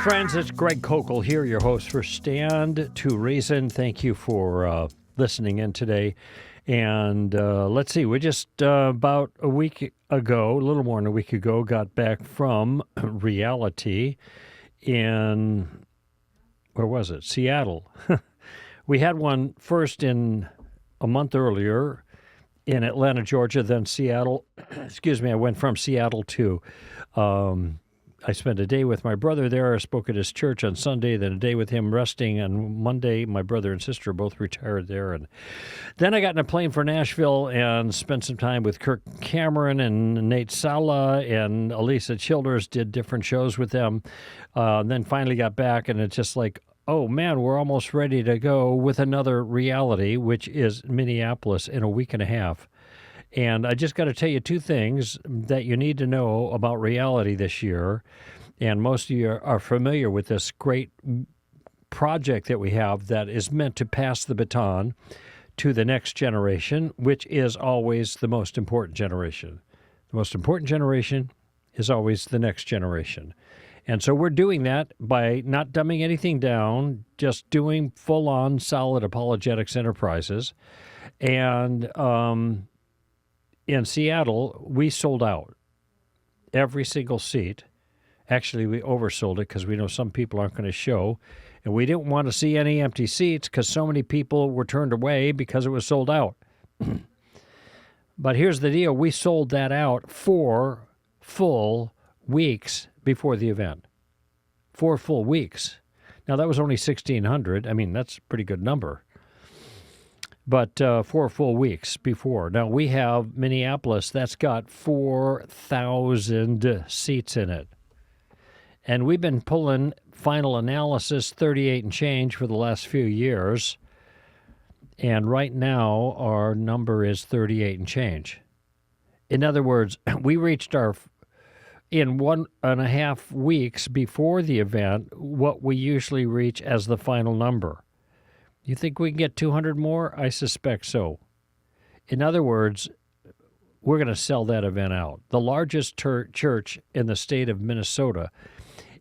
friends, it's Greg Koukl here, your host for Stand to Reason. Thank you for listening in today. And let's see, we just about a week ago, a little more than a week ago, got back from reality in, where was it? Seattle. We had one first in a month earlier in Atlanta, Georgia, then Seattle. Excuse me, I went from Seattle to I spent a day with my brother there. I spoke at his church on Sunday, then a day with him resting. On Monday, my brother and sister both retired there. And then I got in a plane for Nashville and spent some time with Kirk Cameron and Nate Sala and Elisa Childers, did different shows with them. Then finally got back, and it's just like, oh, man, we're almost ready to go with another reality, which is Minneapolis in a week and a half. And I just got to tell you two things that you need to know about reality this year. And most of you are familiar with this great project that we have that is meant to pass the baton to the next generation, which is always the most important generation. The most important generation is always the next generation. And so we're doing that by not dumbing anything down, just doing full-on solid apologetics enterprises. And in Seattle, we sold out every single seat. Actually, we oversold it because we know some people aren't going to show. And we didn't want to see any empty seats because so many people were turned away because it was sold out. But here's the deal. We sold that out 4 full weeks before the event. 4 full weeks. Now, that was only 1,600. I mean, that's a pretty good number. But 4 full weeks before. Now, we have Minneapolis, that's got 4,000 seats in it. And we've been pulling final analysis 38 and change for the last few years. And right now, our number is 38 and change. In other words, we reached in 1.5 weeks before the event, what we usually reach as the final number. You think we can get 200 more? I suspect so. In other words, we're going to sell that event out. The largest church in the state of Minnesota,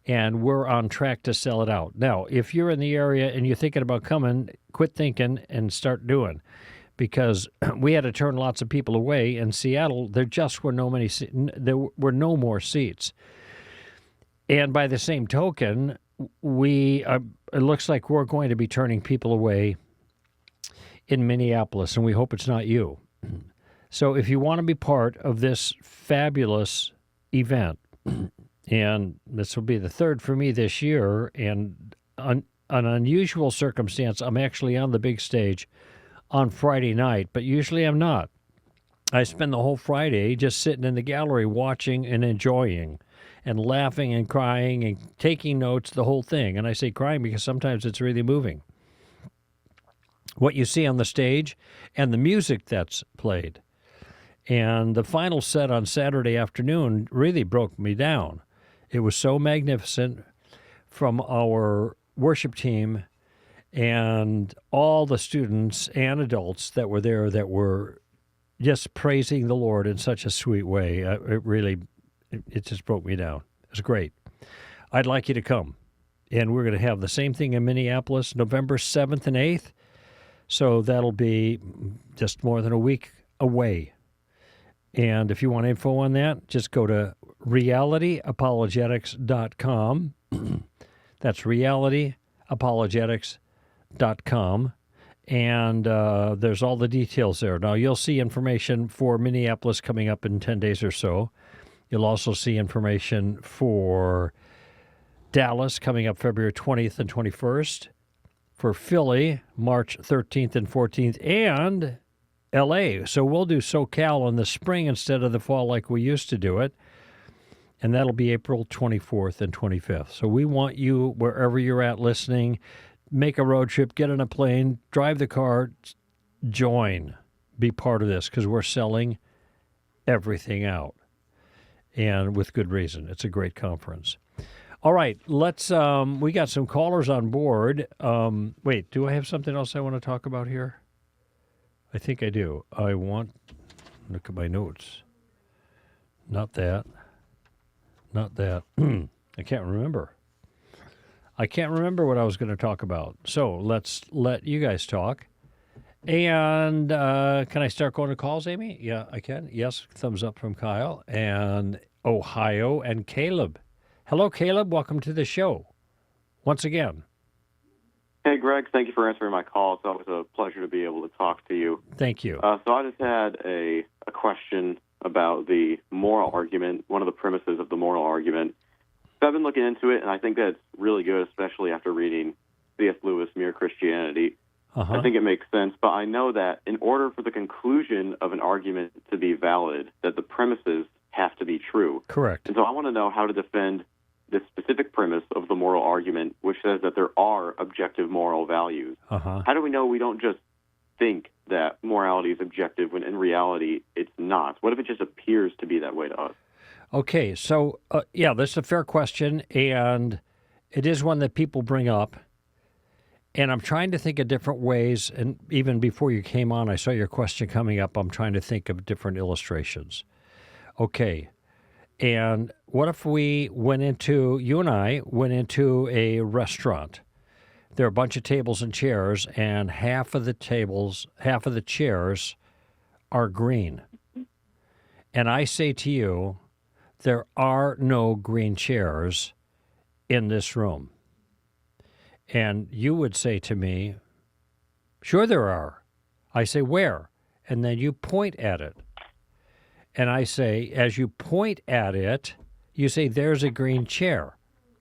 and we're on track to sell it out. Now, if you're in the area and you're thinking about coming, quit thinking and start doing, because we had to turn lots of people away. In Seattle, there just were no more seats. And by the same token, it looks like we're going to be turning people away in Minneapolis, and we hope it's not you. So if you want to be part of this fabulous event, and this will be the 3rd for me this year, and an unusual circumstance, I'm actually on the big stage on Friday night, but usually I'm not. I spend the whole Friday just sitting in the gallery watching and enjoying and laughing and crying and taking notes, the whole thing. And I say crying because sometimes it's really moving. What you see on the stage and the music that's played. And the final set on Saturday afternoon really broke me down. It was so magnificent from our worship team and all the students and adults that were there that were just praising the Lord in such a sweet way. It just broke me down. It was great. I'd like you to come. And we're going to have the same thing in Minneapolis, November 7th and 8th. So that'll be just more than a week away. And if you want info on that, just go to realityapologetics.com. That's realityapologetics.com. And there's all the details there. Now, you'll see information for Minneapolis coming up in 10 days or so. You'll also see information for Dallas coming up February 20th and 21st, for Philly, March 13th and 14th, and L.A. So we'll do SoCal in the spring instead of the fall like we used to do it, and that'll be April 24th and 25th. So we want you, wherever you're at listening, make a road trip, get on a plane, drive the car, join, be part of this, because we're selling everything out. And with good reason. It's a great conference. All right, let's, we got some callers on board. Wait, do I have something else I want to talk about here? I think I do. Look at my notes. Not that. I can't remember. I can't remember what I was going to talk about. So let's let you guys talk. And can I start going to calls, Amy? Yeah, I can. Yes, thumbs up from Kyle and Ohio and Caleb. Hello, Caleb. Welcome to the show once again. Hey, Greg. Thank you for answering my call. It's always a pleasure to be able to talk to you. Thank you. So I just had a question about the moral argument, one of the premises of the moral argument. So I've been looking into it, and I think that's really good, especially after reading C.S. Lewis' Mere Christianity. I think it makes sense, but I know that in order for the conclusion of an argument to be valid, that the premises have to be true. Correct. And so I want to know how to defend this specific premise of the moral argument, which says that there are objective moral values. How do we know we don't just think that morality is objective when in reality it's not? What if it just appears to be that way to us? Okay, so that's a fair question, and it is one that people bring up. And I'm trying to think of different ways, and even before you came on, I saw your question coming up. I'm trying to think of different illustrations. Okay, and what if you and I went into a restaurant? There are a bunch of tables and chairs, and half of the chairs are green. And I say to you, there are no green chairs in this room. And you would say to me, sure there are. I say, where? And then you point at it. And I say, as you point at it, you say, there's a green chair.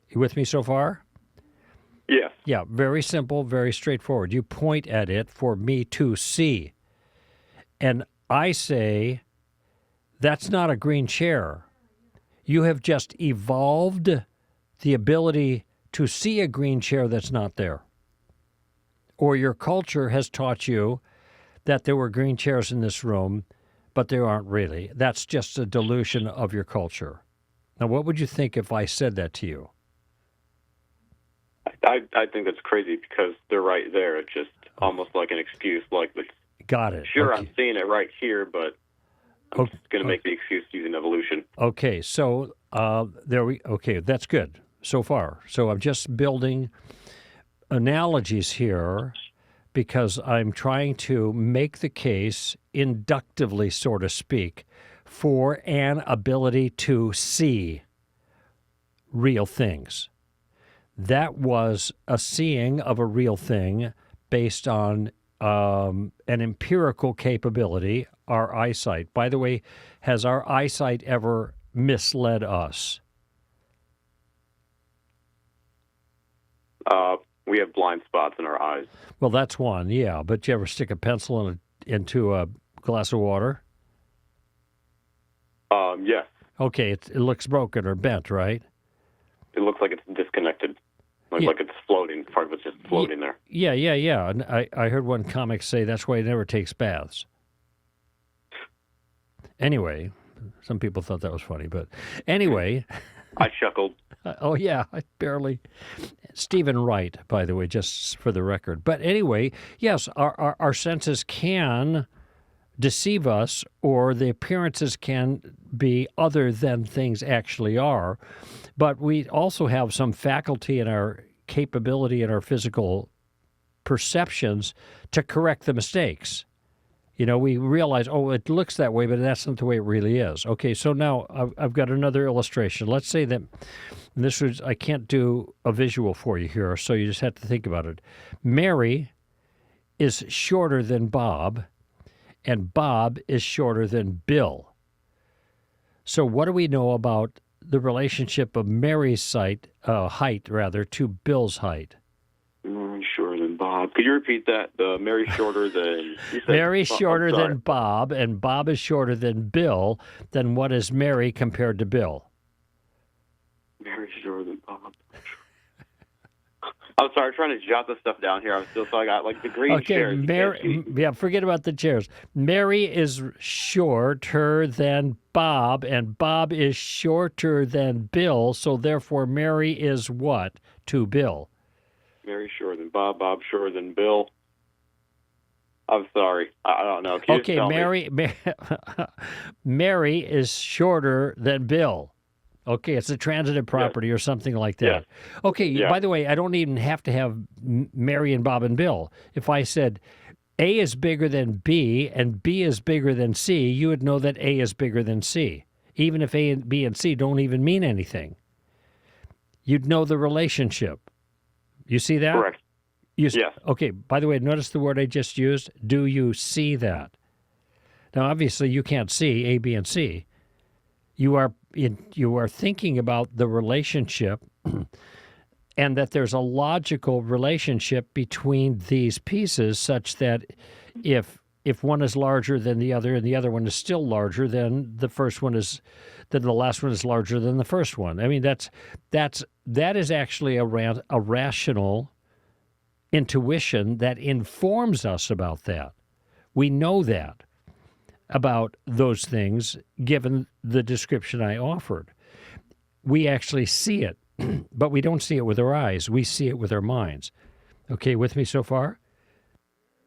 You with me so far? Yes. Yeah, very simple, very straightforward. You point at it for me to see. And I say, that's not a green chair. You have just evolved the ability to see a green chair that's not there. Or your culture has taught you that there were green chairs in this room, but there aren't really. That's just a delusion of your culture. Now, what would you think if I said that to you? I think that's crazy because they're right there. It's just almost like an excuse. Got it. Sure, okay. I'm seeing it right here, but I'm just going to make the excuse using evolution. Okay, so okay, that's good so far. So I'm just building analogies here because I'm trying to make the case inductively, so to speak, for an ability to see real things. That was a seeing of a real thing based on an empirical capability, our eyesight. By the way, has our eyesight ever misled us? We have blind spots in our eyes. Well, that's one, yeah. But you ever stick a pencil into a glass of water? Yes. Okay, it looks broken or bent, right? It looks like it's disconnected, like it's floating. Part of it's just floating there. Yeah. And I heard one comic say that's why he never takes baths. Anyway, some people thought that was funny, but anyway. I chuckled. Oh, yeah, I barely. Stephen Wright, by the way, just for the record. But anyway, yes, our senses can deceive us, or the appearances can be other than things actually are. But we also have some faculty in our capability in our physical perceptions to correct the mistakes. You know, we realize, it looks that way, but that's not the way it really is. Okay, so now I've got another illustration. Let's say that I can't do a visual for you here, so you just have to think about it. Mary is shorter than Bob, and Bob is shorter than Bill. So what do we know about the relationship of Mary's height to Bill's height? Shorter than Bob. Could you repeat that? Mary's shorter than... Mary's shorter than Bob, and Bob is shorter than Bill. Then what is Mary compared to Bill? Mary's shorter than Bob. I'm sorry, I'm trying to jot this stuff down here. So I got the green chairs. Forget about the chairs. Mary is shorter than Bob, and Bob is shorter than Bill, so therefore Mary is what to Bill? Mary shorter than Bob, Bob shorter than Bill. I'm sorry. I don't know. Okay, Mary is shorter than Bill. Okay, it's a transitive property or something like that. Yes. Okay, Yeah. by the way, I don't even have to have Mary and Bob and Bill. If I said A is bigger than B and B is bigger than C, you would know that A is bigger than C, even if A and B and C don't even mean anything. You'd know the relationship. You see that? Correct. Yes. Okay, by the way, notice the word I just used. Do you see that? Now, obviously, you can't see A, B, and C. You are thinking about the relationship and that there's a logical relationship between these pieces such that if one is larger than the other and the other one is still larger, then the last one is larger than the first one. I mean, that is actually a rational intuition that informs us about that. We know that about those things, given the description I offered. We actually see it, but we don't see it with our eyes. We see it with our minds. Okay, with me so far?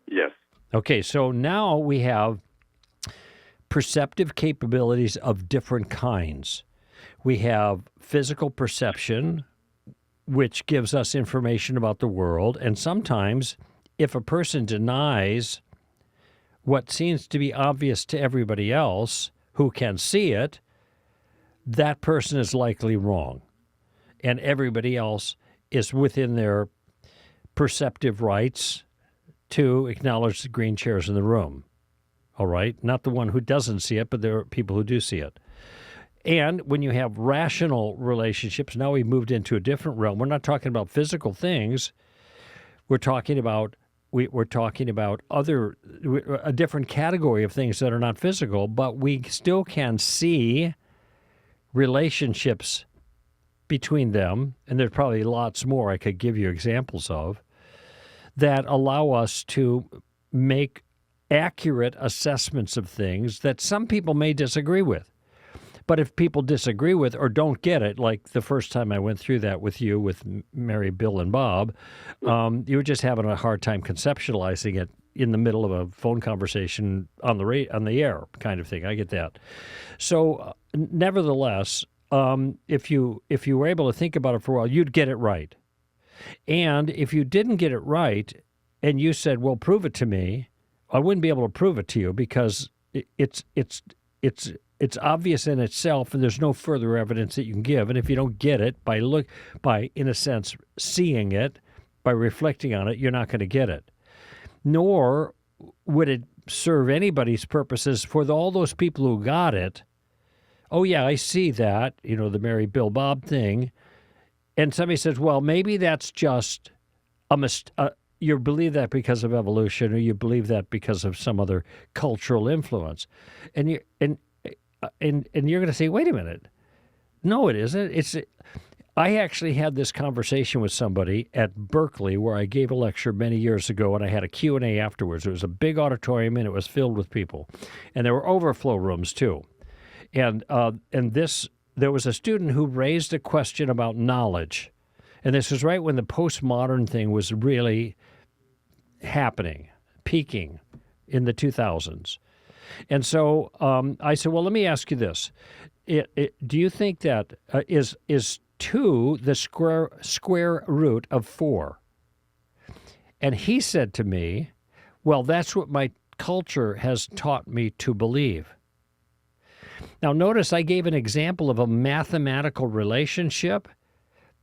Yes. Okay, so now we have perceptive capabilities of different kinds. We have physical perception, which gives us information about the world, and sometimes if a person denies what seems to be obvious to everybody else who can see it, that person is likely wrong. And everybody else is within their perceptive rights to acknowledge the green chairs in the room. All right? Not the one who doesn't see it, but there are people who do see it. And when you have rational relationships, now we've moved into a different realm. We're not talking about physical things. We're talking about a different category of things that are not physical, but we still can see relationships between them, and there's probably lots more I could give you examples of, that allow us to make accurate assessments of things that some people may disagree with. But if people disagree with or don't get it, like the first time I went through that with you, with Mary, Bill, and Bob, you were just having a hard time conceptualizing it in the middle of a phone conversation on the air kind of thing. I get that. So nevertheless, if you were able to think about it for a while, you'd get it right. And if you didn't get it right and you said, well, prove it to me, I wouldn't be able to prove it to you because it's obvious in itself, and there's no further evidence that you can give. And if you don't get it by in a sense, seeing it, by reflecting on it, you're not going to get it. Nor would it serve anybody's purposes for all those people who got it. Oh, yeah, I see that, the Mary, Bill, Bob thing. And somebody says, well, maybe that's just you believe that because of evolution, or you believe that because of some other cultural influence. And you're going to say, wait a minute. No, it isn't. I actually had this conversation with somebody at Berkeley where I gave a lecture many years ago, and I had a Q&A afterwards. It was a big auditorium, and it was filled with people. And there were overflow rooms, too. And there was a student who raised a question about knowledge. And this was right when the postmodern thing was really happening, peaking in the 2000s. And so I said, well, let me ask you this. Do you think that is 2 the square root of 4? And he said to me, well, that's what my culture has taught me to believe. Now, notice I gave an example of a mathematical relationship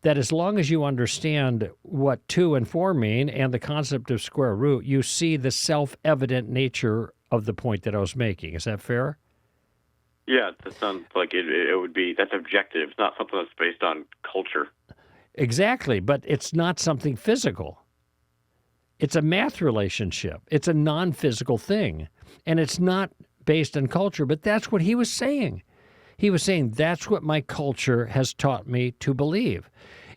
that as long as you understand what 2 and 4 mean and the concept of square root, you see the self-evident nature of the point that I was making. Is that fair? Yeah, that sounds like it would be, that's objective. It's not something that's based on culture. Exactly, but it's not something physical. It's a math relationship. It's a non-physical thing, and it's not based on culture, but that's what he was saying. He was saying, that's what my culture has taught me to believe.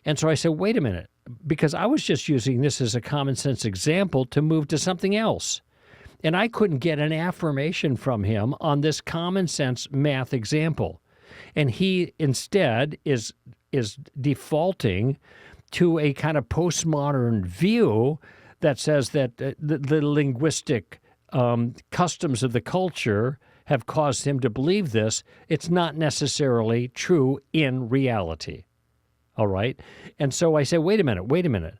And so I said, wait a minute, because I was just using this as a common sense example to move to something else. And I couldn't get an affirmation from him on this common sense math example. And he instead is defaulting to a kind of postmodern view that says that the linguistic customs of the culture have caused him to believe this, it's not necessarily true in reality. All right? And so I say, wait a minute.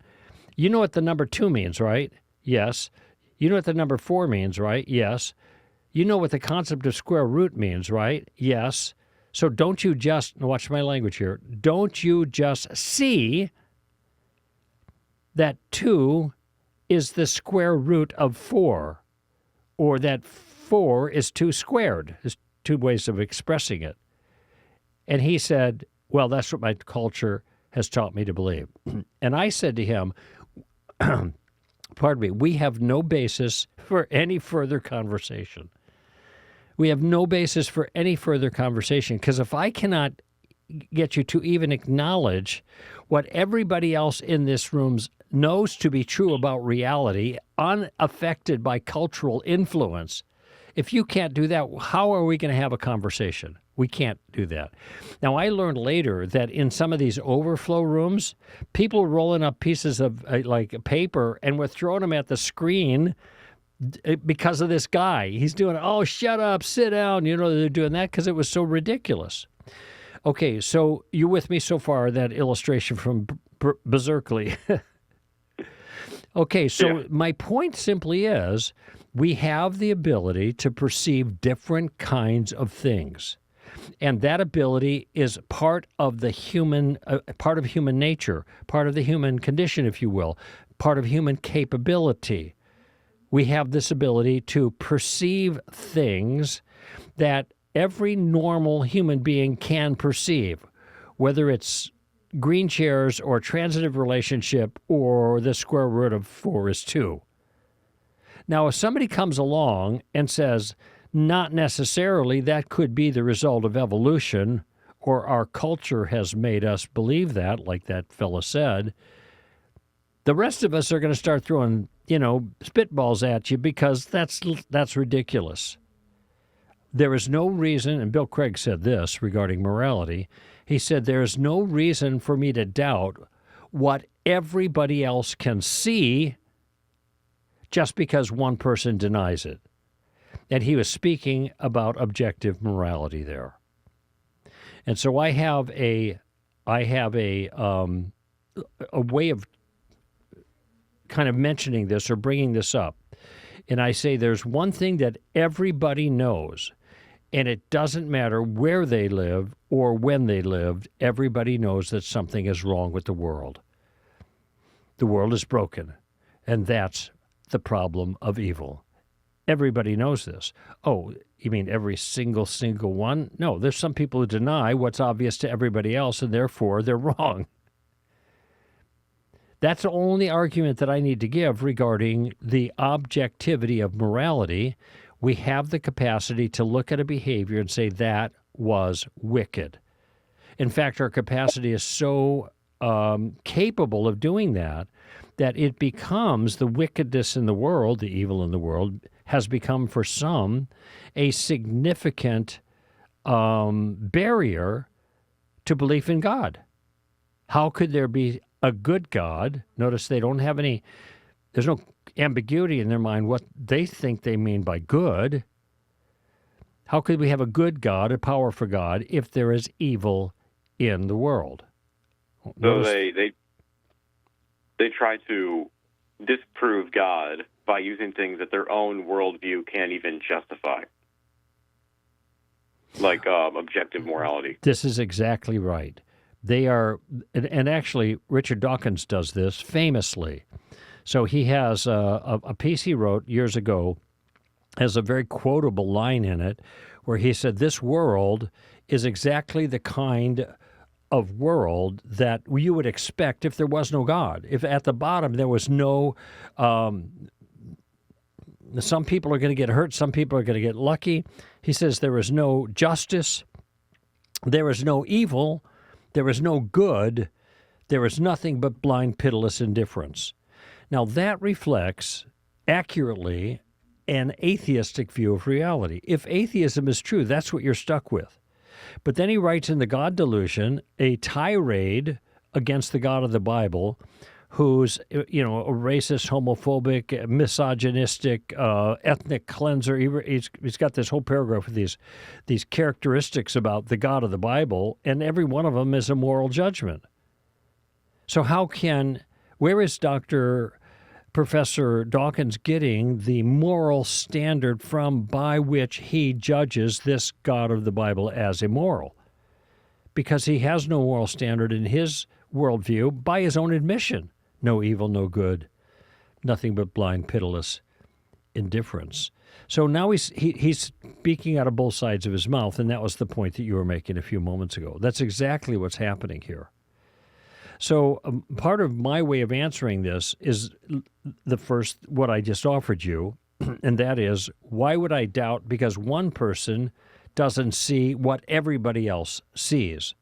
You know what the number 2 means, right? Yes. You know what the number 4 means, right? Yes. You know what the concept of square root means, right? Yes. So don't you just, watch my language here, don't you just see that 2 is the square root of 4, or that 4 is 2 squared? There's 2 ways of expressing it. And he said, well, that's what my culture has taught me to believe. And I said to him, pardon me, we have no basis for any further conversation. We have no basis for any further conversation, because if I cannot get you to even acknowledge what everybody else in this room knows to be true about reality, unaffected by cultural influence, if you can't do that, how are we going to have a conversation? We can't do that. Now, I learned later that in some of these overflow rooms, people were rolling up pieces of like paper and were throwing them at the screen because of this guy. He's doing, oh, shut up, sit down. You know, they're doing that because it was so ridiculous. Okay, so you with me so far, that illustration from Berserkly? Okay, so my point simply is we have the ability to perceive different kinds of things. And that ability is part of the human, part of human nature, part of the human condition, if you will, part of human capability. We have this ability to perceive things that every normal human being can perceive, whether it's green chairs or transitive relationship or the square root of 4 is 2. Now, if somebody comes along and says, not necessarily, that could be the result of evolution, or our culture has made us believe that, like that fella said, the rest of us are going to start throwing, spitballs at you, because that's ridiculous. There is no reason, and Bill Craig said this regarding morality, he said, there is no reason for me to doubt what everybody else can see just because one person denies it. And he was speaking about objective morality there. And so I have a way of kind of mentioning this or bringing this up. And I say there's one thing that everybody knows, and it doesn't matter where they live or when they lived, everybody knows that something is wrong with the world. The world is broken, and that's the problem of evil. Everybody knows this. Oh, you mean every single one? No, there's some people who deny what's obvious to everybody else, and therefore they're wrong. That's the only argument that I need to give regarding the objectivity of morality. We have the capacity to look at a behavior and say that was wicked. In fact, our capacity is so capable of doing that it becomes the wickedness in the world, the evil in the world, has become for some a significant barrier to belief in God. How could there be a good God? Notice they don't have there's no ambiguity in their mind what they think they mean by good. How could we have a good God, a powerful God, if there is evil in the world? So they try to disprove God by using things that their own worldview can't even justify, like objective morality. This is exactly right. They are, and actually Richard Dawkins does this famously. So he has a piece he wrote years ago, has a very quotable line in it, where he said, this world is exactly the kind of world that you would expect if there was no God. If at the bottom there was no, some people are going to get hurt, some people are going to get lucky. He says there is no justice, there is no evil, there is no good, there is nothing but blind, pitiless indifference. Now that reflects accurately an atheistic view of reality. If atheism is true, that's what you're stuck with. But then he writes in The God Delusion a tirade against the God of the Bible who's, a racist, homophobic, misogynistic, ethnic cleanser. He's got this whole paragraph with these characteristics about the God of the Bible, and every one of them is a moral judgment. So where is Professor Dawkins getting the moral standard from by which he judges this God of the Bible as immoral? Because he has no moral standard in his worldview by his own admission. No evil, no good, nothing but blind, pitiless indifference. So now he's speaking out of both sides of his mouth, and that was the point that you were making a few moments ago. That's exactly what's happening here. So part of my way of answering this is what I just offered you, and that is, why would I doubt because one person doesn't see what everybody else sees?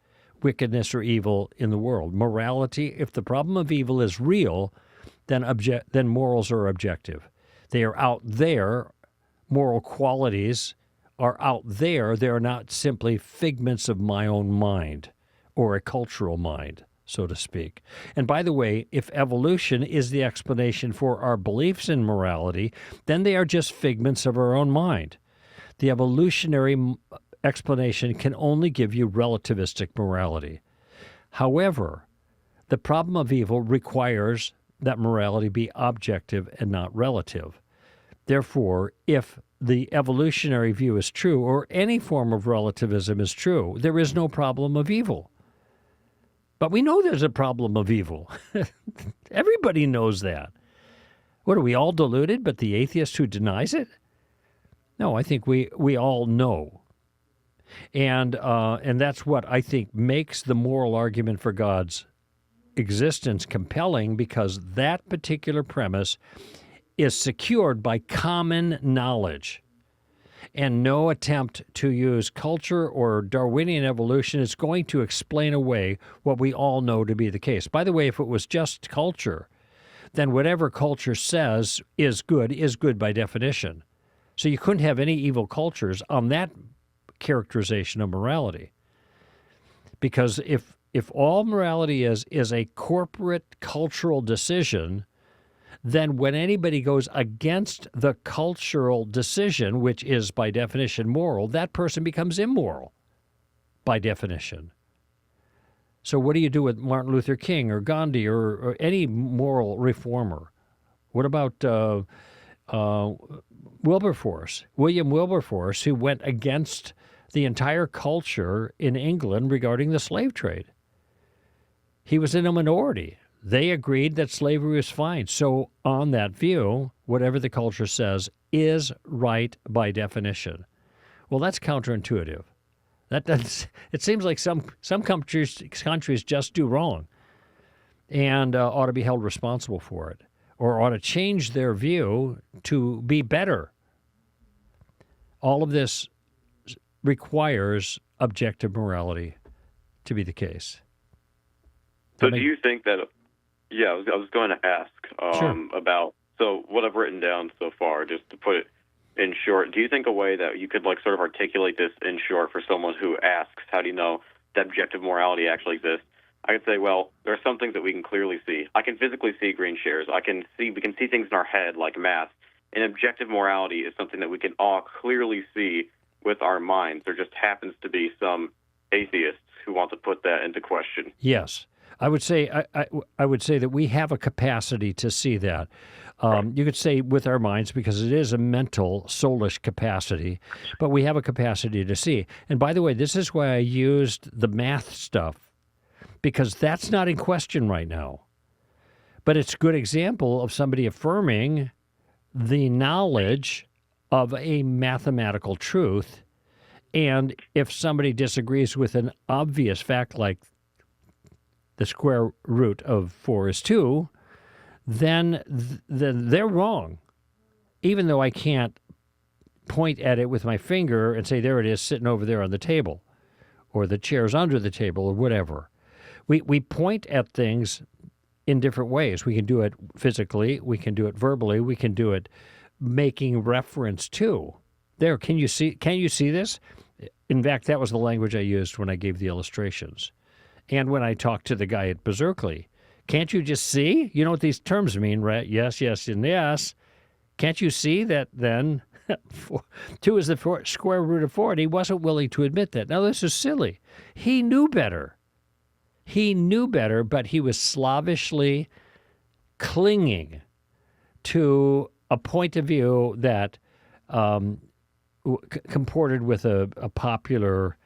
Wickedness or evil in the world. Morality, if the problem of evil is real, then morals are objective. They are out there. Moral qualities are out there. They are not simply figments of my own mind or a cultural mind, so to speak. And by the way, if evolution is the explanation for our beliefs in morality, then they are just figments of our own mind. The evolutionary explanation can only give you relativistic morality. However, the problem of evil requires that morality be objective and not relative. Therefore, if the evolutionary view is true, or any form of relativism is true, there is no problem of evil. But we know there's a problem of evil. Everybody knows that. What, are we all deluded, but the atheist who denies it? No, I think we all know. And that's what I think makes the moral argument for God's existence compelling, because that particular premise is secured by common knowledge. And no attempt to use culture or Darwinian evolution is going to explain away what we all know to be the case. By the way, if it was just culture, then whatever culture says is good by definition. So you couldn't have any evil cultures on that characterization of morality. Because if all morality is a corporate cultural decision, then when anybody goes against the cultural decision, which is by definition moral, that person becomes immoral by definition. So what do you do with Martin Luther King or Gandhi or any moral reformer? What about William Wilberforce, who went against the entire culture in England regarding the slave trade? He was in a minority. They agreed that slavery was fine. So on that view, whatever the culture says is right by definition. Well, that's counterintuitive. It seems like some countries just do wrong and ought to be held responsible for it, or ought to change their view to be better. All of this requires objective morality to be the case. So do you think that... Yeah, I was going to ask Sure. about, so what I've written down so far, just to put it in short, do you think a way that you could sort of articulate this in short for someone who asks, how do you know that objective morality actually exists? I could say, well, there are some things that we can clearly see. I can physically see green shares. We can see things in our head like math. And objective morality is something that we can all clearly see with our minds. There just happens to be some atheists who want to put that into question. Yes. I would say that we have a capacity to see that. You could say with our minds, because it is a mental, soulish capacity, but we have a capacity to see. And by the way, this is why I used the math stuff, because that's not in question right now. But it's a good example of somebody affirming the knowledge of a mathematical truth. And if somebody disagrees with an obvious fact like the square root of 4 is 2, then they're wrong. Even though I can't point at it with my finger and say, there it is, sitting over there on the table, or the chair's under the table, or whatever. We point at things in different ways. We can do it physically, we can do it verbally, we can do it making reference to. There, can you see this? In fact, that was the language I used when I gave the illustrations. And when I talked to the guy at Berkeley, Can't you just see? You know what these terms mean, right? Yes, yes, and yes. Can't you see that then 2 is the square root of 4? And he wasn't willing to admit that. Now, this is silly. He knew better. He knew better, but he was slavishly clinging to a point of view that comported with a popular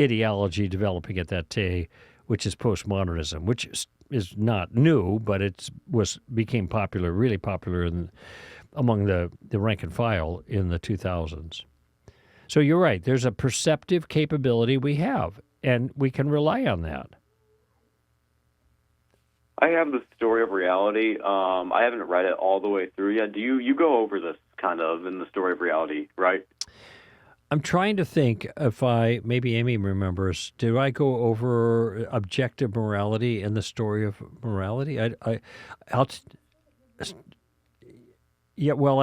ideology developing at that day, which is postmodernism, which is not new, but became popular, really popular among the rank and file in the 2000s. So you're right. There's a perceptive capability we have, and we can rely on that. I have the Story of Reality. I haven't read it all the way through yet. Do you go over this kind of in the Story of Reality, right? I'm trying to think if maybe Amy remembers, do I go over objective morality in the Story of Morality? I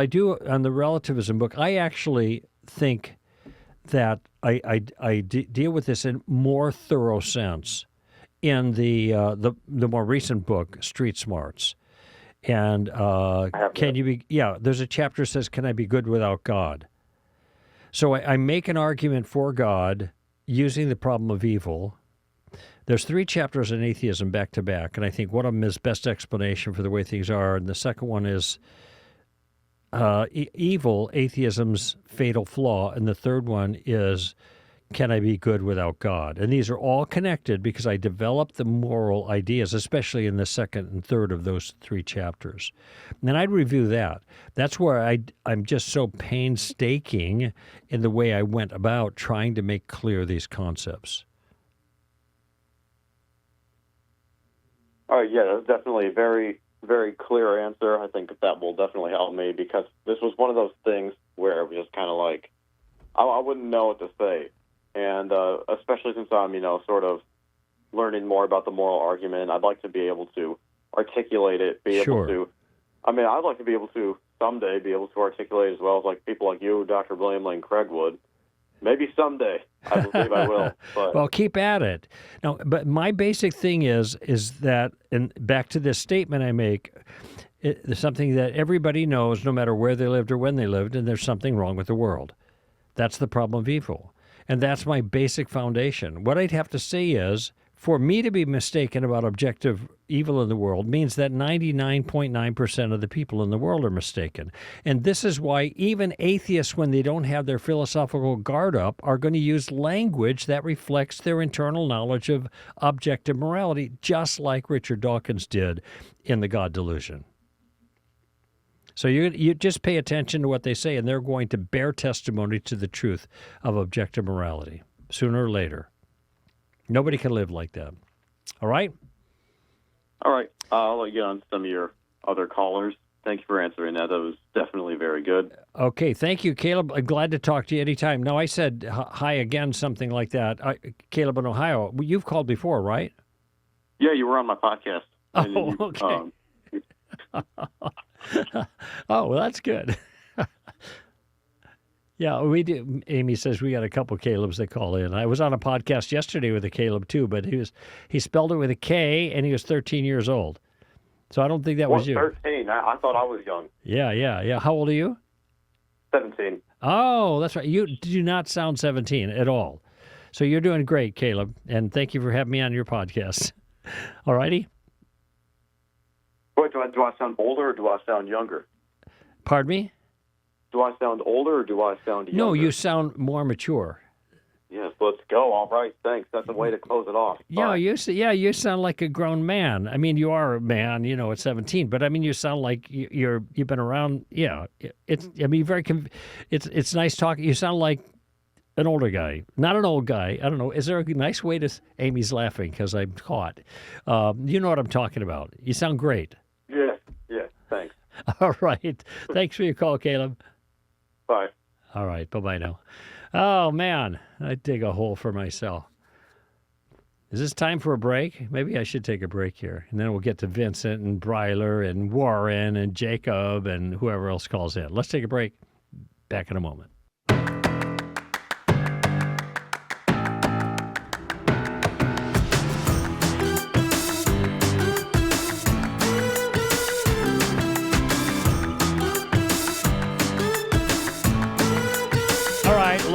do on the relativism book. I actually think that I deal with this in more thorough sense in the more recent book, Street Smarts. And there's a chapter that says, "Can I be good without God?" So I make an argument for God using the problem of evil. There's 3 chapters on atheism back to back, and I think one of them is best explanation for the way things are, and the second one is evil, atheism's fatal flaw, and the third one is can I be good without God? And these are all connected because I developed the moral ideas, especially in the second and third of those 3 chapters. And then I'd review that. That's where I'm just so painstaking in the way I went about trying to make clear these concepts. All right, yeah, that's definitely a very, very clear answer. I think that will definitely help me because this was one of those things where it was just kind of like, I wouldn't know what to say. And especially since I'm, sort of learning more about the moral argument, I'd like to be able to articulate it, able to, I'd like to be able to someday be able to articulate as well as like people like you, Dr. William Lane Craig would. Maybe someday. I believe I will. But. Well, keep at it. Now, but my basic thing is that, and back to this statement I make, it's something that everybody knows no matter where they lived or when they lived, and there's something wrong with the world. That's the problem of evil. And that's my basic foundation. What I'd have to say is, for me to be mistaken about objective evil in the world means that 99.9% of the people in the world are mistaken. And this is why even atheists, when they don't have their philosophical guard up, are going to use language that reflects their internal knowledge of objective morality, just like Richard Dawkins did in The God Delusion. So you just pay attention to what they say, and they're going to bear testimony to the truth of objective morality sooner or later. Nobody can live like that. All right? All right. I'll let you on some of your other callers. Thank you for answering that. That was definitely very good. Okay. Thank you, Caleb. I'm glad to talk to you anytime. Now, I said hi again, something like that. Caleb in Ohio. You've called before, right? Yeah, you were on my podcast. Oh, okay. Oh, well, that's good. Yeah, we do. Amy says we got a couple Calebs that call in. I was on a podcast yesterday with a Caleb too, but he spelled it with a K, and he was 13 years old. So I don't think that was you. 13? I thought I was young. Yeah. How old are you? 17. Oh, that's right. You do not sound 17 at all. So you're doing great, Caleb, and thank you for having me on your podcast. All righty? Wait, do I sound older or do I sound younger? Pardon me? Do I sound older or do I sound younger? No, you sound more mature. Yes, let's go. All right, thanks. That's a way to close it off. Yeah, you sound like a grown man. I mean, you are a man, at 17, but I mean, you sound like you've been around. Yeah, it's nice talking. You sound like an older guy, not an old guy. I don't know. Is there a nice way to? Amy's laughing because I'm caught. You know what I'm talking about. You sound great. Yeah. Thanks. All right. Thanks for your call, Caleb. Bye. All right. Bye-bye now. Oh, man. I dig a hole for myself. Is this time for a break? Maybe I should take a break here. And then we'll get to Vincent and Bryler and Warren and Jacob and whoever else calls in. Let's take a break. Back in a moment.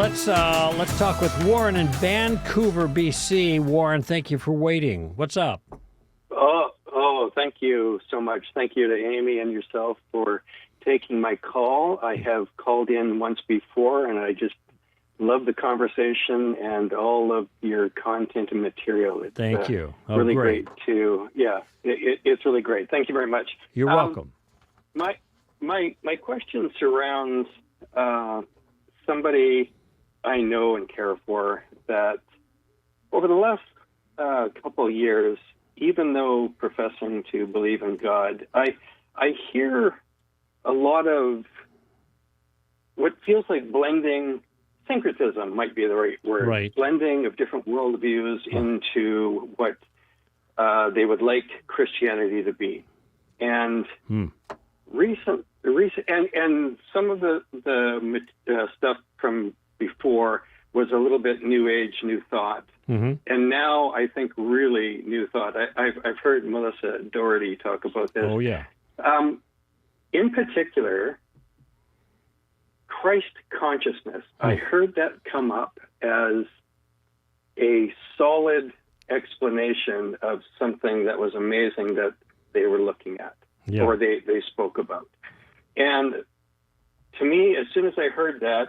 Let's talk with Warren in Vancouver, BC. Warren, thank you for waiting. What's up? Thank you so much. Thank you to Amy and yourself for taking my call. I have called in once before, and I just love the conversation and all of your content and material. It's, Thank you. Really great to, it's really great. Thank you very much. You're welcome. My question surrounds somebody I know and care for that over the last couple of years, even though professing to believe in God, I hear a lot of what feels like blending. Syncretism might be the right word. Right. Blending of different worldviews into what they would like Christianity to be. And recent and some of the stuff from before was a little bit New Age, New Thought. Mm-hmm. And now I think really New Thought. I've heard Melissa Doherty talk about this. Oh, yeah. In particular, Christ consciousness. I heard that come up as a solid explanation of something that was amazing that they were looking at, or they spoke about. And to me, as soon as I heard that,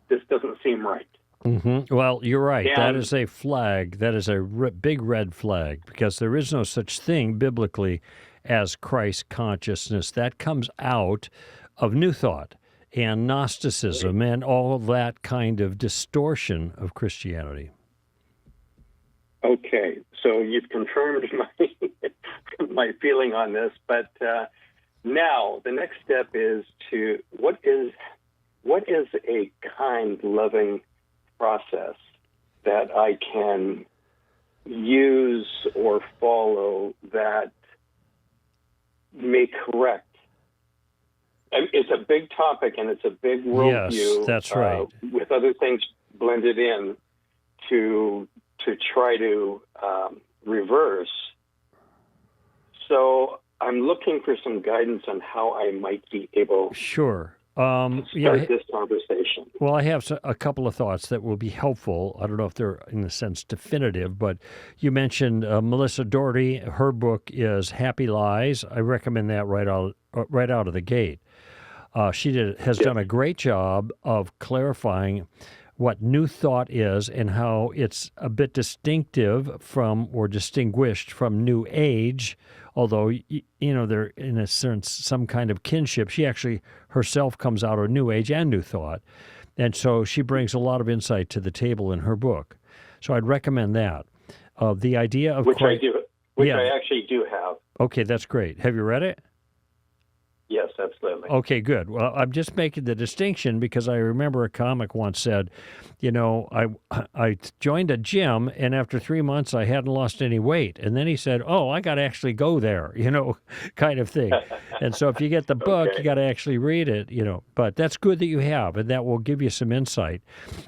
this doesn't seem right. Mm-hmm. Well, you're right. And that is a flag. That is a big red flag, because there is no such thing biblically as Christ consciousness. That comes out of New Thought and Gnosticism and all that kind of distortion of Christianity. Okay, so you've confirmed my feeling on this, but now the next step is to what is a kind, loving process that I can use or follow that may correct. It's a big topic and it's a big worldview. Yes, that's right. With other things blended in to try to reverse. So I'm looking for some guidance on how I might be able to start this conversation. Well, I have a couple of thoughts that will be helpful. I don't know if they're, in a sense, definitive, but you mentioned Melissa Doherty. Her book is Happy Lies. I recommend that right out of the gate. She has done a great job of clarifying what New Thought is and how it's a bit distinctive from or distinguished from New Age, although, they're in a sense some kind of kinship. She actually herself comes out of New Age and New Thought, and so she brings a lot of insight to the table in her book. So I'd recommend that. The idea of I actually do have. Okay, that's great. Have you read it? Yes, absolutely. Okay, good. Well, I'm just making the distinction because I remember a comic once said, I joined a gym, and after 3 months I hadn't lost any weight. And then he said, I got to actually go there, kind of thing. And so if you get the book, you got to actually read it, But that's good that you have, and that will give you some insight.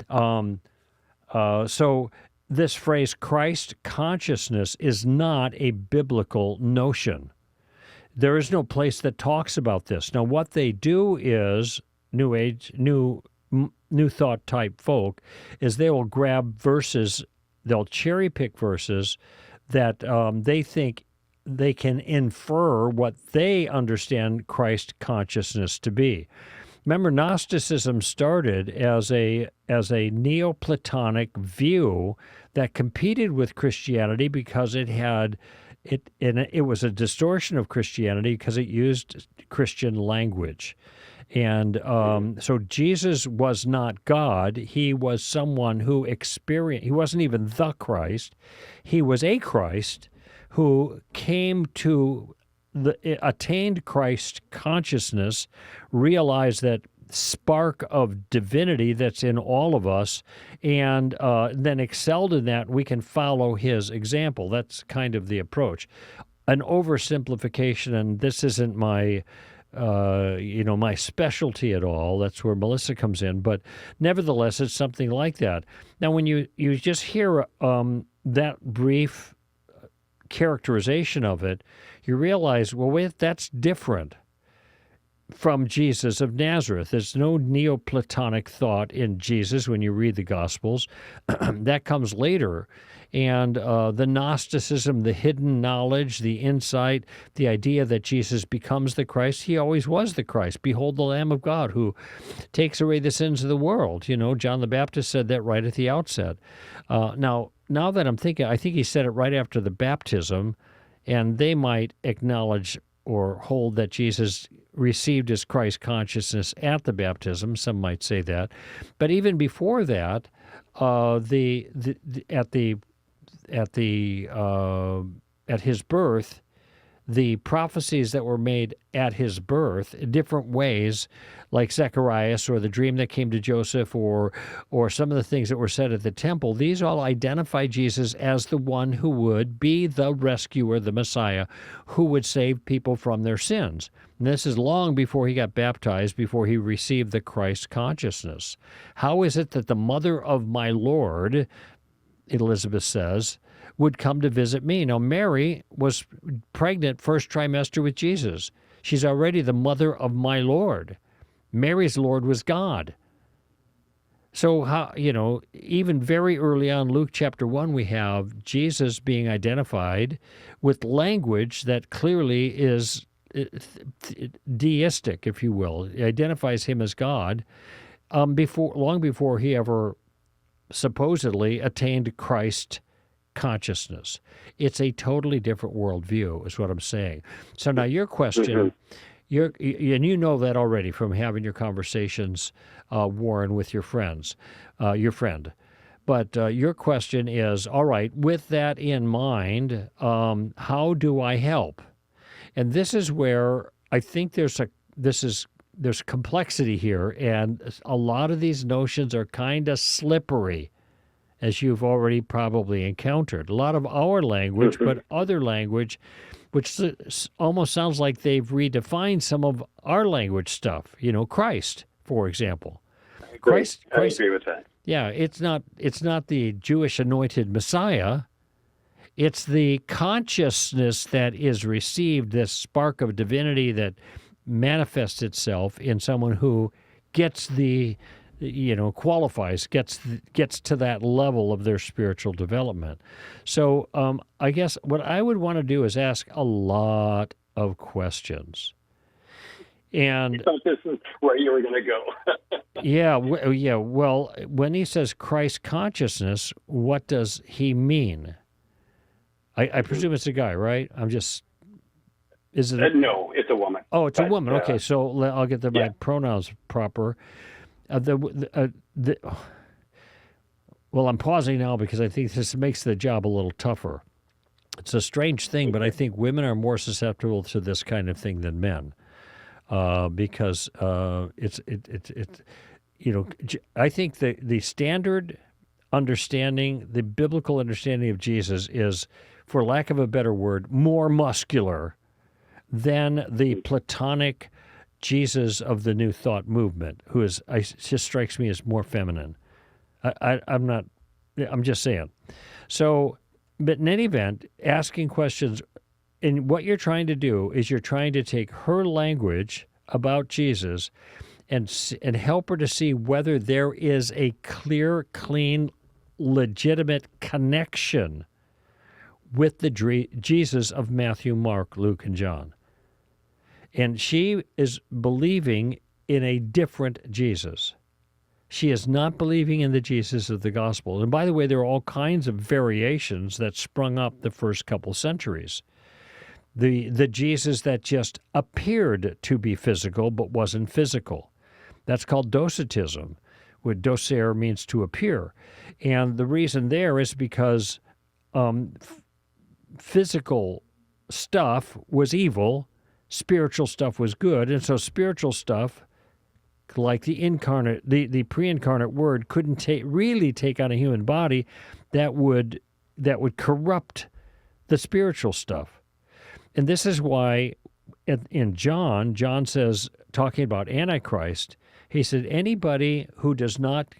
So this phrase, Christ consciousness, is not a biblical notion. There is no place that talks about this. Now, what they do is, New Age, New Thought type folk, is they will grab verses, they'll cherry pick verses that they think they can infer what they understand Christ consciousness to be. Remember, Gnosticism started as a Neoplatonic view that competed with Christianity because it was a distortion of Christianity because it used Christian language. And so Jesus was not God. He was someone who he wasn't even the Christ. He was a Christ who came to attained Christ consciousness, realized that spark of divinity that's in all of us, and then excelled in that. We can follow his example. That's kind of the approach. An oversimplification, and this isn't my my specialty at all. That's where Melissa comes in. But nevertheless, it's something like that. Now, when you just hear that brief characterization of it, you realize, well, wait, that's different. from Jesus of Nazareth. There's no Neoplatonic thought in Jesus when you read the Gospels. That comes later. And the Gnosticism, the hidden knowledge, the insight, the idea that Jesus becomes the Christ, he always was the Christ. Behold the Lamb of God who takes away the sins of the world. You know, John the Baptist said that right at the outset. Now that I'm thinking, I think he said it right after the baptism, and they might acknowledge or hold that Jesus received his Christ consciousness at the baptism. Some might say that, but even before that, at his birth, the prophecies that were made at his birth in different ways, like Zacharias or the dream that came to Joseph or some of the things that were said at the temple, these all identify Jesus as the one who would be the rescuer, the Messiah, who would save people from their sins. And this is long before he got baptized, before he received the Christ consciousness. How is it that the mother of my Lord, Elizabeth says, would come to visit me? Now, Mary was pregnant first trimester with Jesus. She's already the mother of my Lord. Mary's Lord was God. So, how, even very early on, Luke chapter 1, we have Jesus being identified with language that clearly is deistic, if you will. It identifies him as God long before he ever supposedly attained Christ consciousness. It's a totally different worldview, is what I'm saying. So now your question, and you know that already from having your conversations, Warren, with your friend. But your question is, all right, with that in mind, how do I help? And this is where I think there's complexity here, and a lot of these notions are kind of slippery, as you've already probably encountered. A lot of our language, but other language, which almost sounds like they've redefined some of our language stuff. Christ, for example. I agree with that. Yeah, it's not the Jewish anointed Messiah. It's the consciousness that is received, this spark of divinity that manifests itself in someone who gets qualifies, gets to that level of their spiritual development. So I guess what I would want to do is ask a lot of questions. And I thought this is where you were going to go. yeah. Well, when he says Christ consciousness, what does he mean? I presume it's a guy, right? Is it? No, it's a woman. Oh, it's a woman. Okay, so I'll get my pronouns proper. Well, I'm pausing now because I think this makes the job a little tougher. It's a strange thing, but I think women are more susceptible to this kind of thing than men, because I think the standard understanding, the biblical understanding of Jesus is, for lack of a better word, more muscular than the Platonic Jesus of the New Thought movement, who just strikes me as more feminine. I'm just saying. So, but in any event, asking questions, and what you're trying to do is you're trying to take her language about Jesus and help her to see whether there is a clear, clean, legitimate connection with the Jesus of Matthew, Mark, Luke, and John. And she is believing in a different Jesus. She is not believing in the Jesus of the gospel. And by the way, there are all kinds of variations that sprung up the first couple centuries. The Jesus that just appeared to be physical but wasn't physical. That's called docetism, where docere means to appear. And the reason there is because physical stuff was evil, spiritual stuff was good, and so spiritual stuff, like the incarnate, the pre-incarnate Word, couldn't really take on a human body that would corrupt the spiritual stuff. And this is why in John says, talking about Antichrist, he said, anybody who does not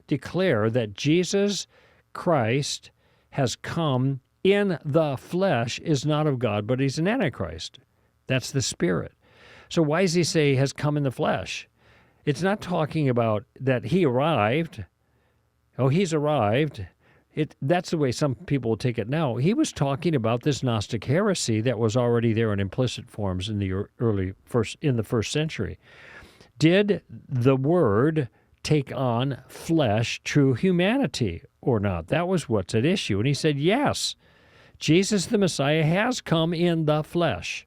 declare that Jesus Christ has come in the flesh is not of God, but he's an Antichrist. That's the Spirit. So why does he say has come in the flesh? It's not talking about that he arrived. Oh, he's arrived. That's the way some people will take it now. He was talking about this Gnostic heresy that was already there in implicit forms in the first century. Did the Word take on flesh, true humanity, or not? That was what's at issue. And he said, yes, Jesus the Messiah has come in the flesh.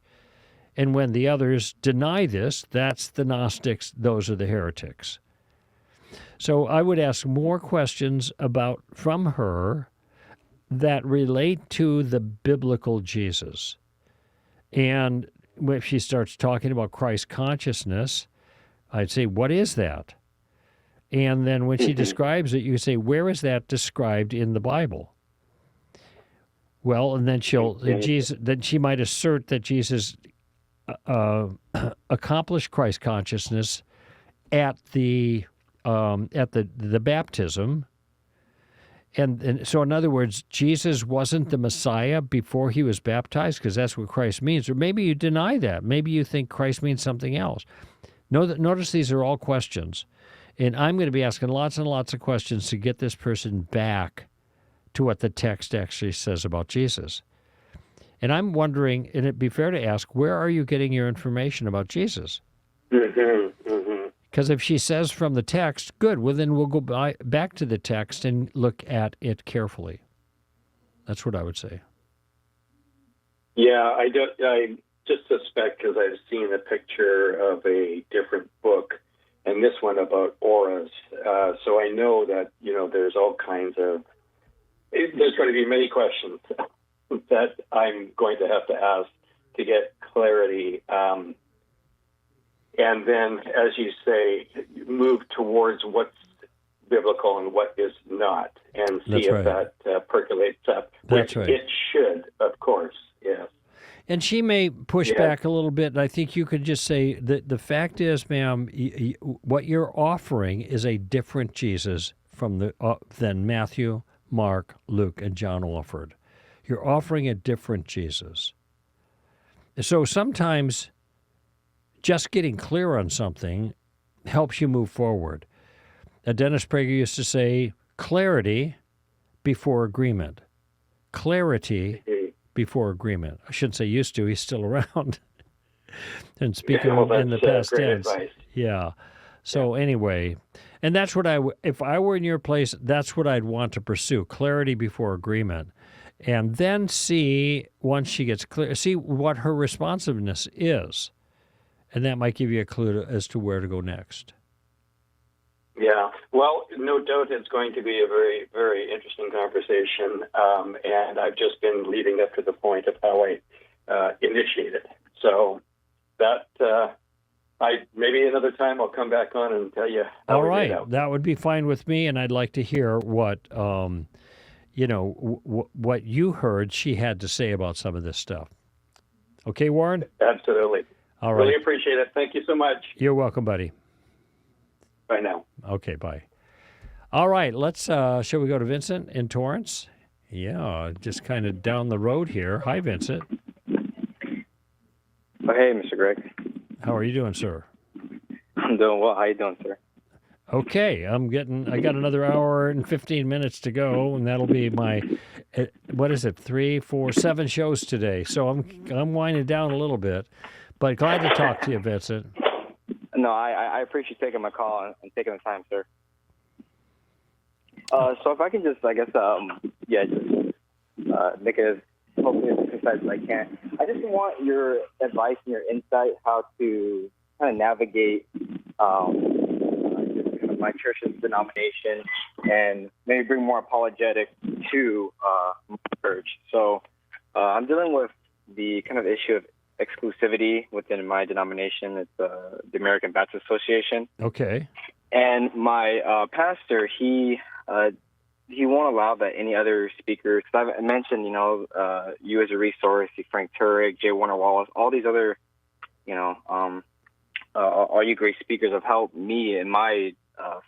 And when the others deny this, that's the Gnostics, those are the heretics. So I would ask more questions from her that relate to the biblical Jesus. And if she starts talking about Christ consciousness, I'd say, what is that? And then when she describes it, you say, where is that described in the Bible? Well, and then then she might assert that Jesus accomplished Christ consciousness at the baptism, and so in other words, Jesus wasn't the Messiah before he was baptized, because that's what Christ means. Or maybe you deny that. Maybe you think Christ means something else. Notice these are all questions, and I'm going to be asking lots and lots of questions to get this person back to what the text actually says about Jesus. And I'm wondering, and it'd be fair to ask, where are you getting your information about Jesus? Because if she says from the text, good, well, then we'll go back to the text and look at it carefully. That's what I would say. Yeah, I just suspect, because I've seen a picture of a different book, and this one about auras. So I know that, there's all kinds of, there's going to be many questions that I'm going to have to ask to get clarity. And then, as you say, move towards what's biblical and what is not, and see if that percolates up. That's right. It should, of course, yes. And she may push back a little bit, and I think you could just say that the fact is, ma'am, what you're offering is a different Jesus from than Matthew, Mark, Luke, and John offered. You're offering a different Jesus. So sometimes just getting clear on something helps you move forward. Dennis Prager used to say, clarity before agreement. Clarity before agreement. I shouldn't say used to, he's still around. And speaking in the past tense. Advice. Yeah. So anyway, and that's what if I were in your place, that's what I'd want to pursue, clarity before agreement. And then see, once she gets clear, see what her responsiveness is. And that might give you a clue as to where to go next. Yeah. Well, no doubt it's going to be a very, very interesting conversation. And I've just been leading up to the point of how I initiated. So that maybe another time I'll come back on and tell you how we did out. That would be fine with me, and I'd like to hear what what you heard she had to say about some of this stuff. Okay, Warren? Absolutely. All right. Really appreciate it. Thank you so much. You're welcome, buddy. Bye now. Okay, bye. All right, let's, shall we go to Vincent in Torrance? Yeah, just kind of down the road here. Hi, Vincent. Oh, hey, Mr. Greg. How are you doing, sir? I'm doing well. How you doing, sir? Okay, I got another hour and 15 minutes to go, and that'll be my, 3, 4, 7 shows today. So I'm winding down a little bit, but glad to talk to you, Vincent. No, I appreciate taking my call and taking the time, sir. So if I can just, make it hopefully as concise as I can. I just want your advice and your insight how to kind of navigate my church's denomination and maybe bring more apologetics to my church. So I'm dealing with the kind of issue of exclusivity within my denomination. It's the American Baptist Association. Okay. And my pastor, he won't allow that any other speakers, because I've mentioned, you as a resource, Frank Turek, J. Warner Wallace, all these other, all you great speakers have helped me in my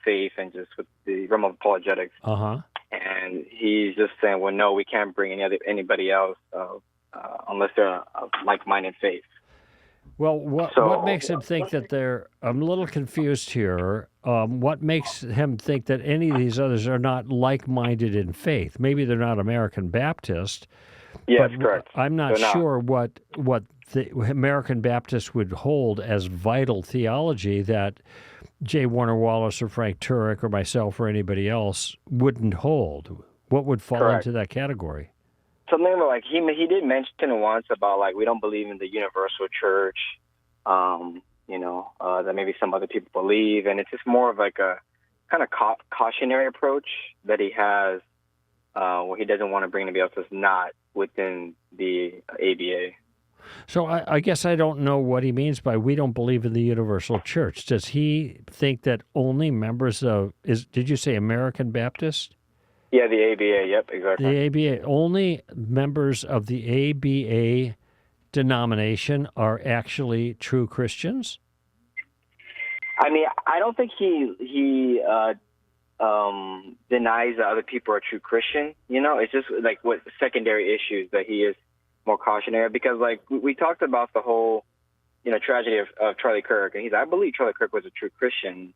faith and just with the realm of apologetics. Uh-huh. And he's just saying, well, no, we can't bring anybody else unless they're like-minded faith. Well, what makes him think that they're? I'm a little confused here. What makes him think that any of these others are not like-minded in faith? Maybe they're not American Baptist. Yes, But correct. I'm not They're not. sure what the American Baptists would hold as vital theology that J. Warner Wallace or Frank Turek or myself or anybody else wouldn't hold. What would fall Correct. into that category? Something like he did mention once about like we don't believe in the universal church, that maybe some other people believe, and it's just more of like a kind of cautionary approach that he has, where he doesn't want to bring anybody else that's not within the ABA. So I guess I don't know what he means by we don't believe in the universal church. Does he think that only members of did you say American Baptist? Yeah, the ABA. Yep, exactly. The ABA, only members of the ABA denomination are actually true Christians? I mean, I don't think he denies that other people are true Christian. It's just like what secondary issues that he is more cautionary, because like we talked about the whole, tragedy of Charlie Kirk, and I believe Charlie Kirk was a true Christian.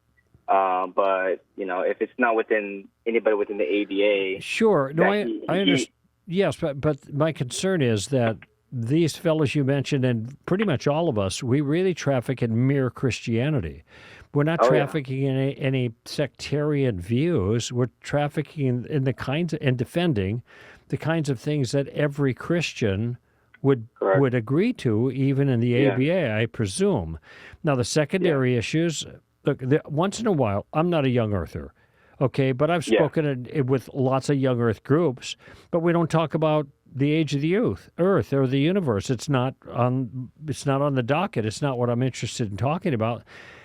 But if it's not within anybody within the ABA, sure. No, I understand. Yes, but my concern is that these fellows you mentioned, and pretty much all of us, we really traffic in mere Christianity. We're not trafficking in any sectarian views. We're trafficking in the kinds and defending the kinds of things that every Christian would agree to, even in the ABA, I presume. Now, the secondary issues. Look, once in a while, I'm not a young earther, okay, but I've spoken with lots of young earth groups, but we don't talk about the age of the earth or the universe. It's not on the docket. It's not what I'm interested in talking about,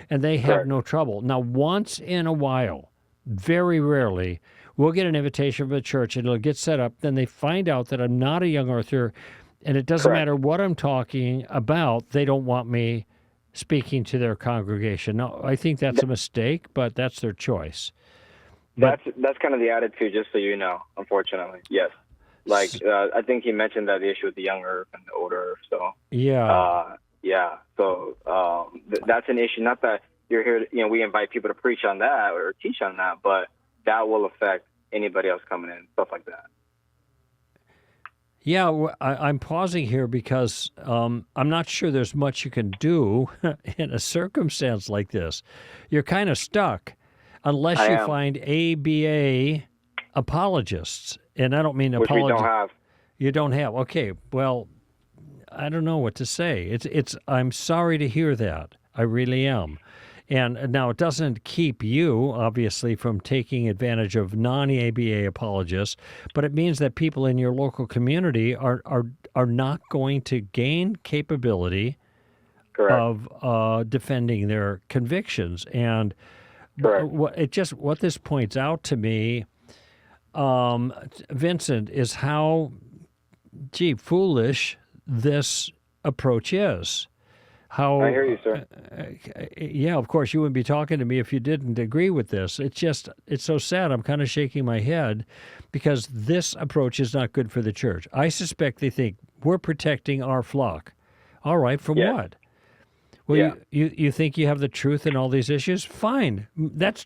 and they have no trouble. Now, once in a while, very rarely, we'll get an invitation from the church, and it'll get set up. Then they find out that I'm not a young earther, and it doesn't matter what I'm talking about. They don't want me speaking to their congregation. Now, I think that's a mistake, but that's their choice. That's kind of the attitude, just so you know, unfortunately. Yes. Like, I think he mentioned that the issue with the young earth and the older earth, so. Yeah. So that's an issue. Not that you're here, we invite people to preach on that or teach on that, but that will affect anybody else coming in, stuff like that. Yeah, I'm pausing here because I'm not sure there's much you can do in a circumstance like this. You're kind of stuck unless you find ABA apologists. And I don't mean apologists. Which we don't have. You don't have. Okay, well, I don't know what to say. I'm sorry to hear that. I really am. And now it doesn't keep you, obviously, from taking advantage of non-ABA apologists, but it means that people in your local community are not going to gain capability of defending their convictions. And what this points out to me, Vincent, is how, foolish this approach is. How, I hear you, sir. Yeah, of course, you wouldn't be talking to me if you didn't agree with this. It's so sad. I'm kind of shaking my head because this approach is not good for the church. I suspect they think we're protecting our flock. All right, from what? Well, you think you have the truth in all these issues? Fine. That's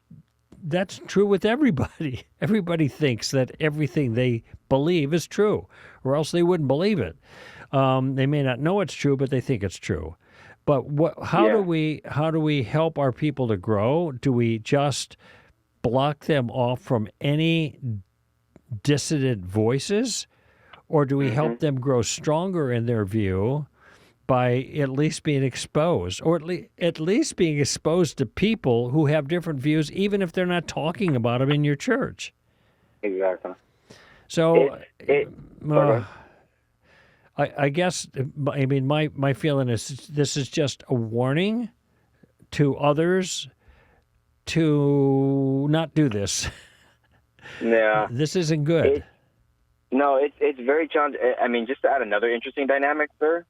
true with everybody. Everybody thinks that everything they believe is true, or else they wouldn't believe it. They may not know it's true, but they think it's true. But how do we help our people to grow? Do we just block them off from any dissident voices, or do we help them grow stronger in their view by at least being exposed, or at least being exposed to people who have different views, even if they're not talking about them in your church? Exactly. So, I guess, I mean, my feeling is this is just a warning to others to not do this. Yeah. This isn't good. It's very challenging. I mean, just to add another interesting dynamic, sir,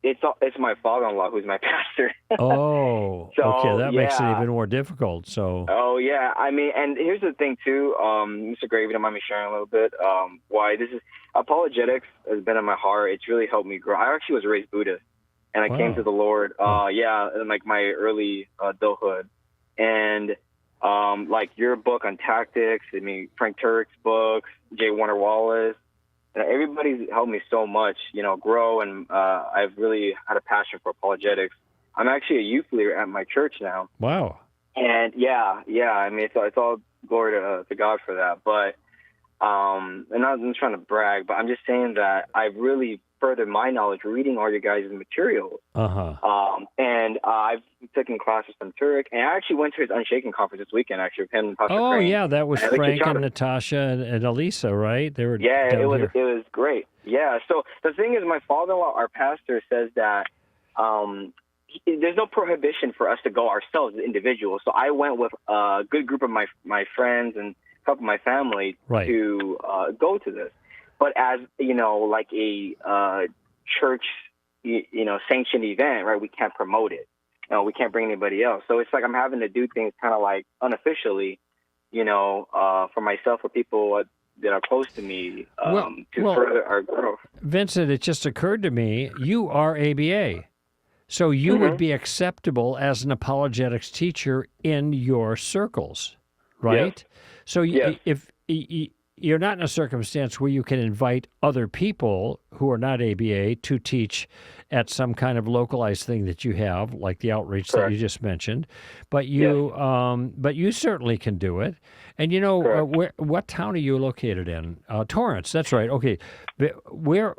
it's my father-in-law who's my pastor. Oh, so, okay, that makes it even more difficult. So. Oh yeah, I mean, and here's the thing too, Mr. Gray, if you don't mind me sharing a little bit, why this is apologetics has been in my heart. It's really helped me grow. I actually was raised Buddhist, and I came to the Lord. In like my early adulthood, and like your book on tactics. I mean, Frank Turek's books, J. Warner Wallace. And everybody's helped me so much, grow, and I've really had a passion for apologetics. I'm actually a youth leader at my church now. Wow. And I mean, it's all glory to God for that. But, and I'm not trying to brag, but I'm just saying that I've really furthered my knowledge reading all your guys' materials. And I've taken classes from Turek, and I actually went to his Unshaken conference this weekend, actually, with him and Pastor Crane. Yeah, that was Frank and Natasha and Elisa, right? They were it was great. Yeah, so the thing is, my father-in-law, our pastor, says that there's no prohibition for us to go ourselves as individuals. So I went with a good group of my friends and a couple of my family to go to this. But as, like a church, sanctioned event, right, we can't promote it. We can't bring anybody else. So it's like I'm having to do things kind of like unofficially, for myself or people that are close to me to further our growth. Vincent, it just occurred to me, you are ABA. So you would be acceptable as an apologetics teacher in your circles, right? Yes. So if you're not in a circumstance where you can invite other people who are not ABA to teach at some kind of localized thing that you have, like the outreach that you just mentioned, but you certainly can do it. And what town are you located in? Torrance. That's right. Okay, where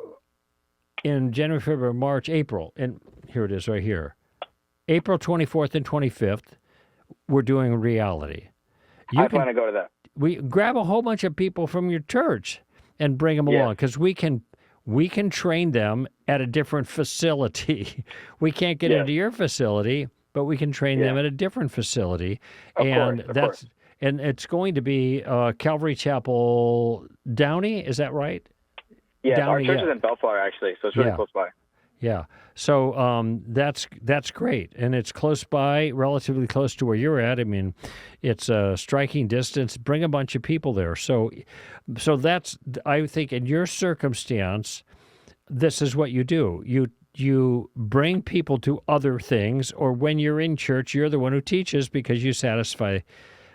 in January, February, March, April, and here it is right here, April 24th and 25th, we're doing reality. I plan to go to that. We grab a whole bunch of people from your church and bring them along, because we can train them at a different facility. We can't get into your facility, but we can train them at a different facility. Of course. And it's going to be Calvary Chapel Downey, is that right? Yeah, Downey, our church is in Bellflower, actually, so it's really close by. Yeah. So that's great. And it's close by, relatively close to where you're at. I mean, it's a striking distance. Bring a bunch of people there. So that's, I think, in your circumstance, this is what you do. You bring people to other things, or when you're in church, you're the one who teaches because you satisfy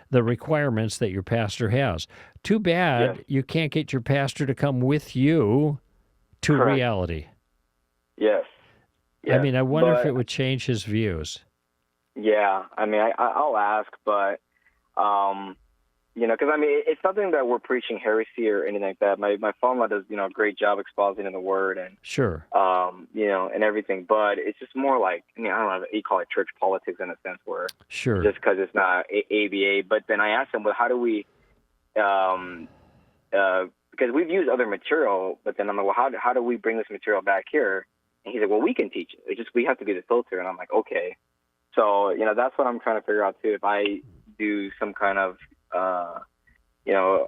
the requirements that your pastor has. Too bad you can't get your pastor to come with you to reality. Yes. I mean, I wonder if it would change his views. Yeah, I mean, I'll ask, but, because, I mean, it's nothing that we're preaching heresy or anything like that. My father-in-law does, a great job expositing the word and, and everything, but it's just more like, I don't know, you call it church politics in a sense where just because it's not ABA, but then I asked him, well, how do we, because we've used other material, but then I'm like, well, how do we bring this material back here? And he's like, well, we can teach it. It's just we have to be the filter. And I'm like, okay. So, that's what I'm trying to figure out, too. If I do some kind of,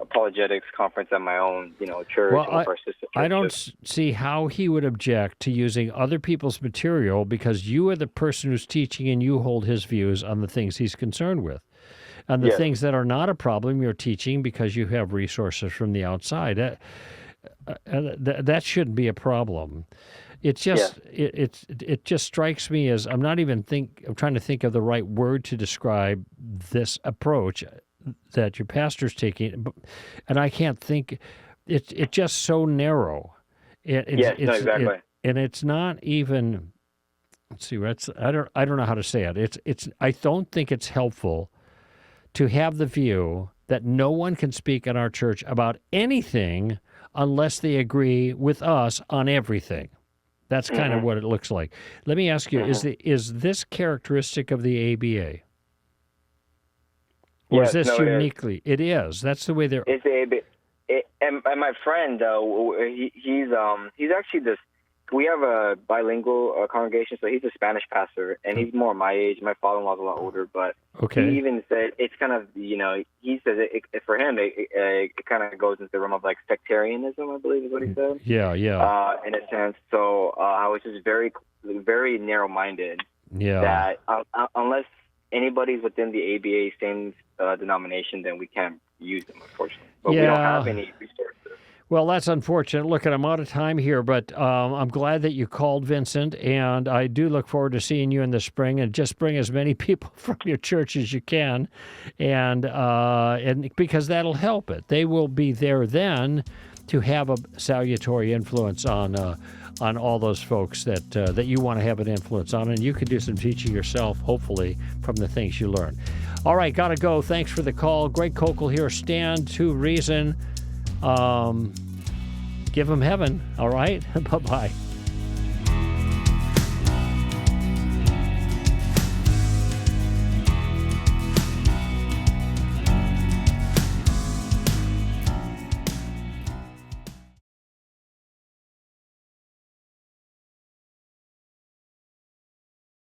apologetics conference at my own, church or sister church. I don't see how he would object to using other people's material, because you are the person who's teaching and you hold his views on the things he's concerned with. And the things that are not a problem, you're teaching because you have resources from the outside. That shouldn't be a problem. It's just it just strikes me as I'm trying to think of the right word to describe this approach that your pastor's taking, and I can't think. It's just so narrow. Exactly. And it's not even. Let's see. I don't know how to say it. I don't think it's helpful to have the view that no one can speak in our church about anything unless they agree with us on everything. That's kind of what it looks like. Let me ask you, is this characteristic of the ABA? Or is this uniquely? It is. That's the way they're... It's the ABA. And my friend, he's actually this... We have a bilingual congregation, so he's a Spanish pastor, and he's more my age. My father-in-law's a lot older, but he even said it's kind of, he says for him, it kind of goes into the realm of like sectarianism, I believe is what he said. Yeah. In a sense. So I was just very, very narrow-minded. Yeah. That unless anybody's within the ABA same denomination, then we can't use them, unfortunately. But we don't have any resources. Well, that's unfortunate. Look, I'm out of time here, but I'm glad that you called, Vincent, and I do look forward to seeing you in the spring. And just bring as many people from your church as you can, and because that'll help it. They will be there then to have a salutary influence on all those folks that you want to have an influence on, and you can do some teaching yourself, hopefully, from the things you learn. All right, gotta go. Thanks for the call. Greg Koukl here. Stand to reason. Give them heaven. All right. Bye-bye.